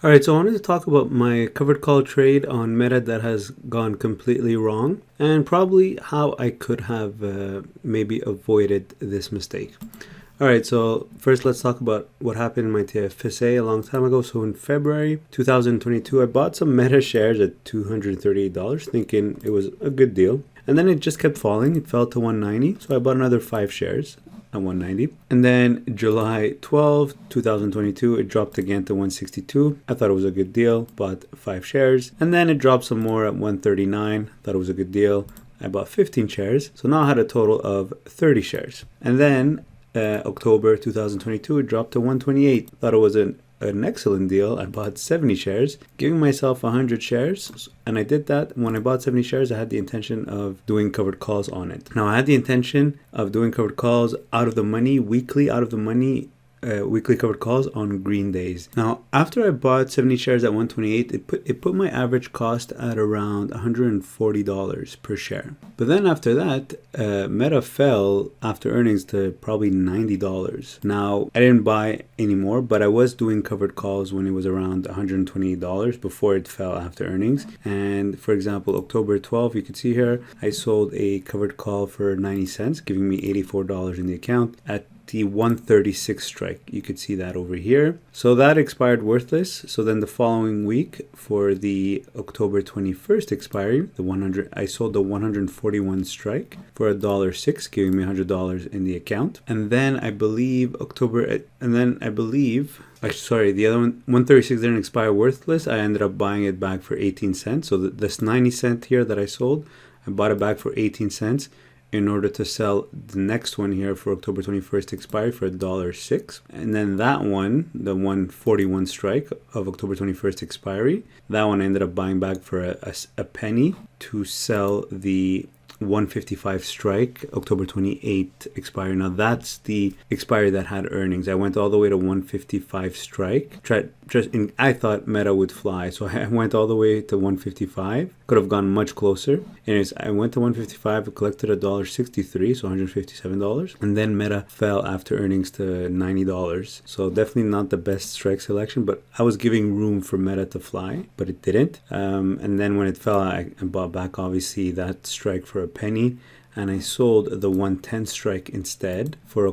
All right, so I wanted to talk about my covered call trade on Meta that has gone completely wrong and probably how I could have maybe avoided this mistake. All right, so first let's talk about what happened in my TFSA a long time ago. So in February 2022, I bought some Meta shares at $238 thinking it was a good deal. And then it just kept falling. It fell to 190, so I bought another 5 shares at 190. And then July 12, 2022, it dropped again to 162. I thought it was a good deal, bought 5 shares. And then it dropped some more at 139, thought it was a good deal. I bought 15 shares, so now I had a total of 30 shares. And then October 2022, it dropped to 128. Thought it was an excellent deal. I bought 70 shares, giving myself 100 shares. And I did that. When I bought 70 shares, I had the intention of doing covered calls on it. Now, I had the intention of doing covered calls out of the money, weekly weekly covered calls on green days. Now, after I bought 70 shares at 128, it put my average cost at around $140 per share. But then after that, Meta fell after earnings to probably $90. Now, I didn't buy anymore, but I was doing covered calls when it was around $128 before it fell after earnings. And for example, October 12, you can see here, I sold a covered call for 90 cents, giving me $84 in the account at the 136 strike. You could see that over here. So that expired worthless. So then the following week for the October 21st expiry, I sold the 141 strike for $1.06, giving me $100 in the account. And then I believe the other one, 136 didn't expire worthless. I ended up buying it back for 18 cents. So this 90 cent here that I sold, I bought it back for 18 cents. In order to sell the next one here for October 21st expiry for $1.06. And then that one, the 141 strike of October 21st expiry, that one I ended up buying back for a penny to sell the 155 strike, October 28th expiry. Now that's the expiry that had earnings. I went all the way to 155 strike. I thought Meta would fly, so I went all the way to 155. Could have gone much closer. Anyways, I went to 155, collected $1.63, so $157, and then Meta fell after earnings to $90. So definitely not the best strike selection, but I was giving room for Meta to fly, but it didn't. And then when it fell, I bought back obviously that strike for a penny, and I sold the 110 strike instead for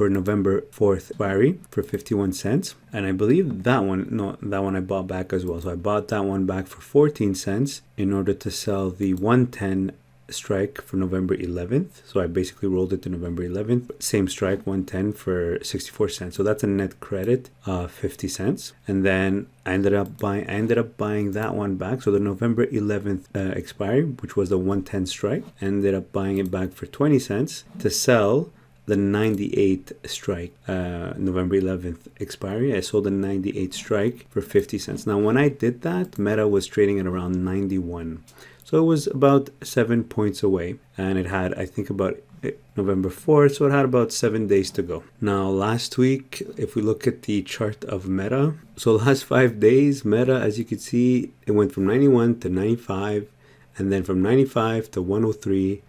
November 4th expiry for 51 cents. And I believe that one I bought back as well. So I bought that one back for 14 cents in order to sell the 110 strike for November 11th. So I basically rolled it to November 11th. Same strike, 110 for 64 cents. So that's a net credit of 50 cents. And then I ended up buying that one back. So the November 11th expiry, which was the 110 strike, ended up buying it back for 20 cents to sell the 98 strike, November 11th expiry. I sold the 98 strike for 50 cents. Now, when I did that, Meta was trading at around 91. So it was about 7 points away. And it had, I think, about November 4th. So it had about 7 days to go. Now, last week, if we look at the chart of Meta, so last 5 days, Meta, as you can see, it went from 91 to 95, and then from 95 to 103,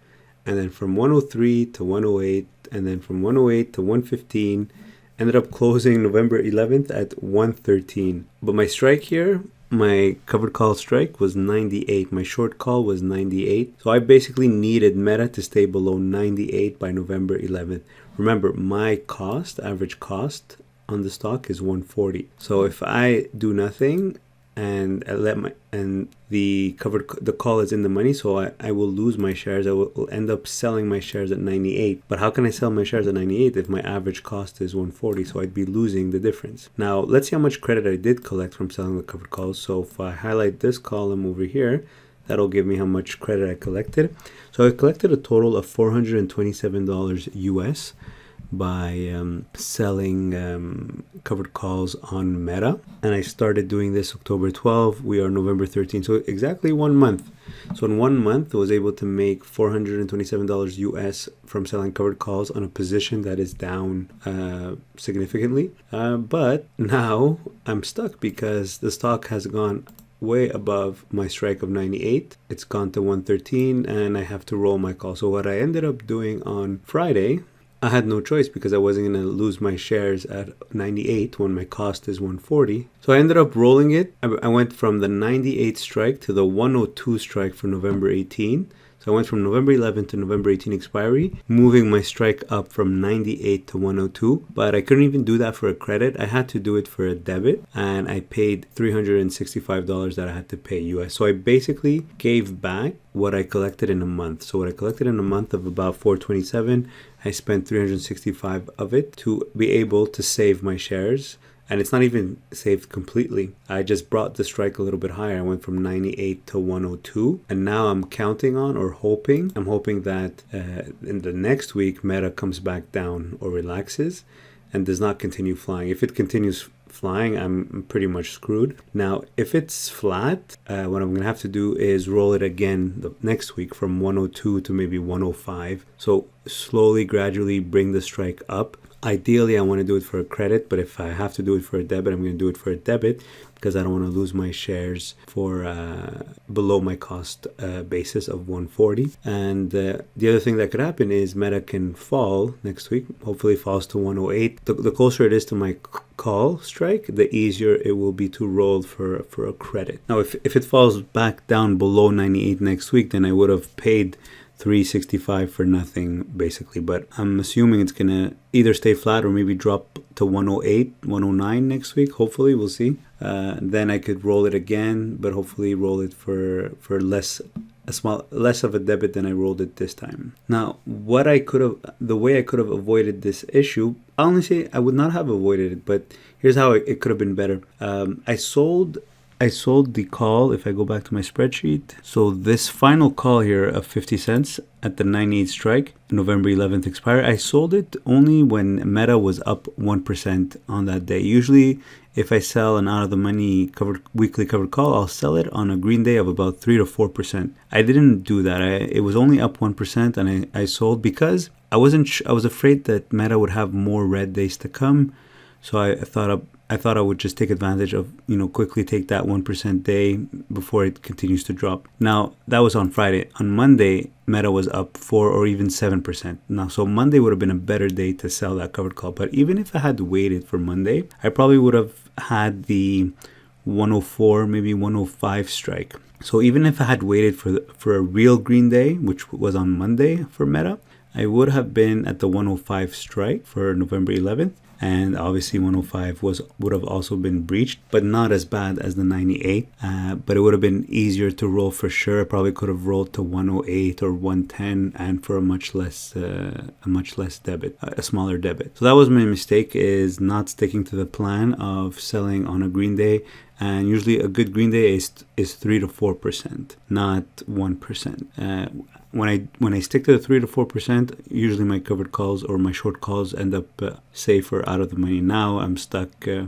and then from 103 to 108, and then from 108 to 115, ended up closing November 11th at 113. But my strike here, my covered call strike was 98. My short call was 98. So I basically needed Meta to stay below 98 by November 11th. Remember, my average cost on the stock is 140. So if I do nothing and the call is in the money, so I will lose my shares. I will end up selling my shares at 98. But how can I sell my shares at 98 if my average cost is 140? So I'd be losing the difference. Now, let's see how much credit I did collect from selling the covered calls. So if I highlight this column over here, that'll give me how much credit I collected. So I collected a total of $427 US by selling covered calls on Meta. And I started doing this October 12. We are November 13. So exactly 1 month. So in 1 month, I was able to make $427 US from selling covered calls on a position that is down significantly. But now I'm stuck because the stock has gone way above my strike of 98. It's gone to 113 and I have to roll my call. So what I ended up doing on Friday I had no choice because I wasn't going to lose my shares at 98 when my cost is 140. So I ended up rolling it. I went from the 98 strike to the 102 strike for November 18. So I went from November 11 to November 18 expiry, moving my strike up from 98 to 102. But I couldn't even do that for a credit. I had to do it for a debit, and I paid $365 that I had to pay US. So I basically gave back what I collected in a month. So what I collected in a month of about 427, I spent 365 of it to be able to save my shares. And it's not even saved completely. I just brought the strike a little bit higher. I went from 98 to 102. And now I'm counting on or hoping. I'm hoping that in the next week, Meta comes back down or relaxes and does not continue flying. If it continues flying, I'm pretty much screwed. Now, if it's flat, what I'm going to have to do is roll it again the next week from 102 to maybe 105. So slowly, gradually bring the strike up. Ideally, I want to do it for a credit, but if I have to do it for a debit, I'm going to do it for a debit because I don't want to lose my shares for below my cost basis of 140. And the other thing that could happen is Meta can fall next week. Hopefully it falls to 108. The closer it is to my call strike, the easier it will be to roll for a credit. Now, if it falls back down below 98 next week, then I would have paid $365 for nothing basically, but I'm assuming it's gonna either stay flat or maybe drop to 108, 109 next week. Hopefully, we'll see. Then I could roll it again, but hopefully roll it for less of a debit than I rolled it this time. Now, the way I could have avoided this issue, I only say I would not have avoided it, but here's how it could have been better. I sold the call, if I go back to my spreadsheet. So this final call here of 50 cents at the 98 strike, November 11th expiry, I sold it only when Meta was up 1% on that day. Usually, if I sell an out of the money weekly covered call, I'll sell it on a green day of about 3 to 4%. I didn't do that. It was only up 1%, and I sold because I was afraid that Meta would have more red days to come. So I thought I would just take advantage of, quickly take that 1% day before it continues to drop. Now, that was on Friday. On Monday, Meta was up 4 or even 7%. Now, so Monday would have been a better day to sell that covered call. But even if I had waited for Monday, I probably would have had the 104, maybe 105 strike. So even if I had waited for a real green day, which was on Monday for Meta, I would have been at the 105 strike for November 11th. And obviously 105 would have also been breached, but not as bad as the 98. But it would have been easier to roll for sure. I probably could have rolled to 108 or 110 and for a much less debit, a smaller debit. So that was my mistake, is not sticking to the plan of selling on a green day. And usually a good green day is 3 to 4%, not 1%. When I stick to the 3 to 4%, usually my covered calls or my short calls end up safer out of the money. Now I'm stuck, with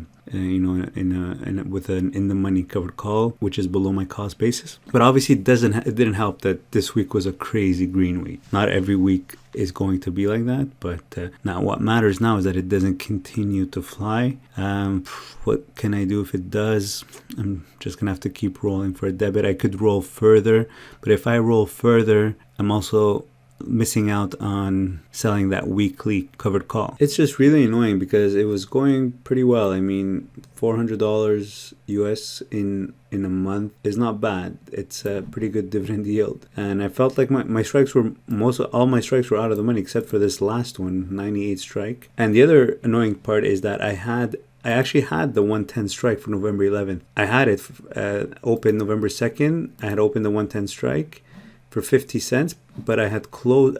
an in the money covered call, which is below my cost basis. But obviously it didn't help that this week was a crazy green week. Not every week is going to be like that, but now what matters now is that it doesn't continue to fly. What can I do if it does? I'm just gonna have to keep rolling for a debit. I could roll further, but if I roll further, I'm also missing out on selling that weekly covered call. It's just really annoying because it was going pretty well. I mean, $400 US in a month is not bad. It's a pretty good dividend yield. And I felt like my strikes were all my strikes were out of the money except for this last one, 98 strike. And the other annoying part is that I actually had the 110 strike for November 11th. I had it open November 2nd. I had opened the 110 strike for 50 cents, but I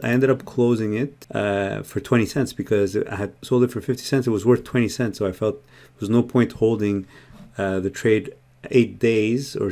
ended up closing it for 20 cents because I had sold it for 50 cents. It was worth 20 cents. So I felt there was no point holding the trade 8 days or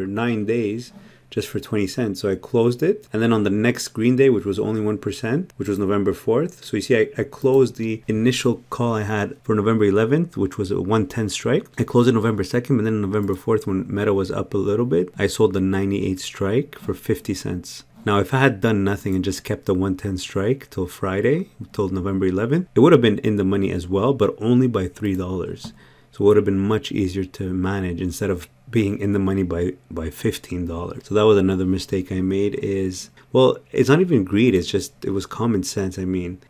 9 days just for 20 cents. So I closed it. And then on the next green day, which was only 1%, which was November 4th. So you see, I closed the initial call I had for November 11th, which was a 110 strike. I closed it November 2nd, but then November 4th, when Meta was up a little bit, I sold the 98 strike for 50 cents. Now, if I had done nothing and just kept the 110 strike till Friday, till November 11th, it would have been in the money as well, but only by $3. So it would have been much easier to manage instead of being in the money by $15. So that was another mistake I made, is Well, it's not even greed. It's just, it was common sense. I mean,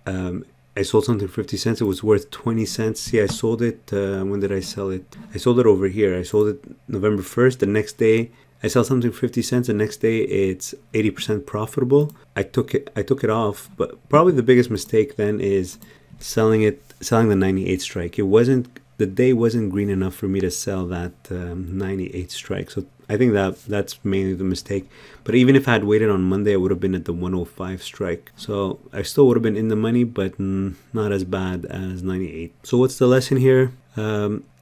I sold something for 50 cents. It was worth 20 cents. See, I sold it. When did I sell it? I sold it over here. I sold it November 1st. The next day, I sell something for 50 cents. The next day, it's 80% profitable. I took it off. But probably the biggest mistake then is selling the 98 strike. The day wasn't green enough for me to sell that 98 strike. So I think that's mainly the mistake. But even if I had waited on Monday, I would have been at the 105 strike. So I still would have been in the money, but not as bad as 98. So what's the lesson here?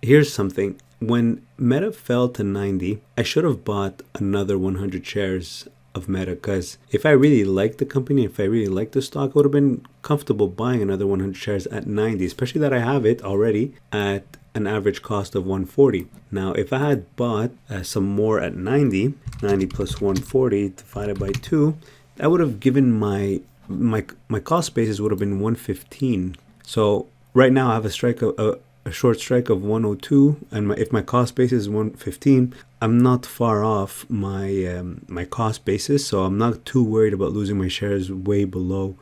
Here's something. When Meta fell to 90, I should have bought another 100 shares of Meta, because if I really liked the company, if I really liked the stock, I would have been comfortable buying another 100 shares at 90, especially that I have it already at an average cost of 140. Now, if I had bought some more at 90 plus 140 divided by 2, that would have given my cost basis would have been 115. So right now I have a short strike of 102, and if my cost basis is 115, I'm not far off my cost basis, so I'm not too worried about losing my shares way below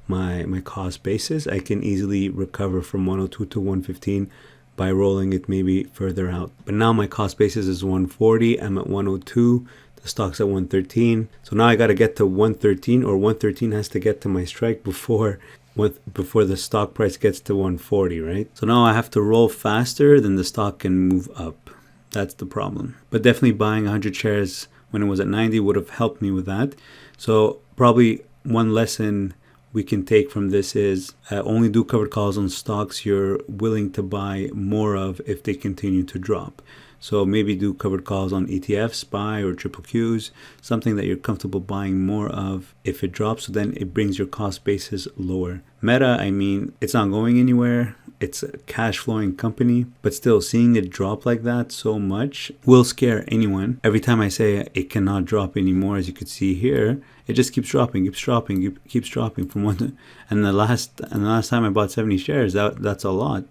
my cost basis. I can easily recover from 102 to 115 by rolling it maybe further out. But now my cost basis is 140. I'm at 102. The stock's at 113. So now I got to get to 113, or 113 has to get to my strike before the stock price gets to 140, right? So now I have to roll faster than the stock can move up. That's the problem. But definitely buying 100 shares when it was at 90 would have helped me with that. So probably one lesson we can take from this is only do covered calls on stocks you're willing to buy more of if they continue to drop. So maybe do covered calls on ETFs, SPY or triple Qs, something that you're comfortable buying more of if it drops, so then it brings your cost basis lower. Meta, I mean, it's not going anywhere. It's a cash flowing company, but still seeing it drop like that so much will scare anyone. Every time I say it cannot drop anymore, as you could see here, it just keeps dropping from one. And the last time I bought 70 shares, that's a lot.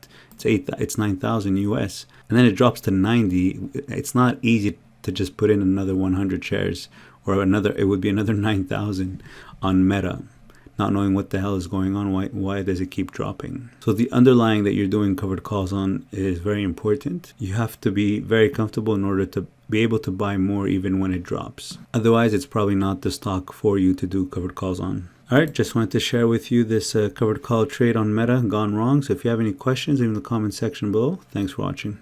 It's 9,000 US, and then it drops to 90. It's not easy to just put in another 100 shares, or it would be another 9,000 on Meta, not knowing what the hell is going on. Why does it keep dropping? So the underlying that you're doing covered calls on is very important. You have to be very comfortable in order to be able to buy more even when it drops. Otherwise, it's probably not the stock for you to do covered calls on. All right, just wanted to share with you this covered call trade on Meta gone wrong. So if you have any questions, leave in the comment section below. Thanks for watching.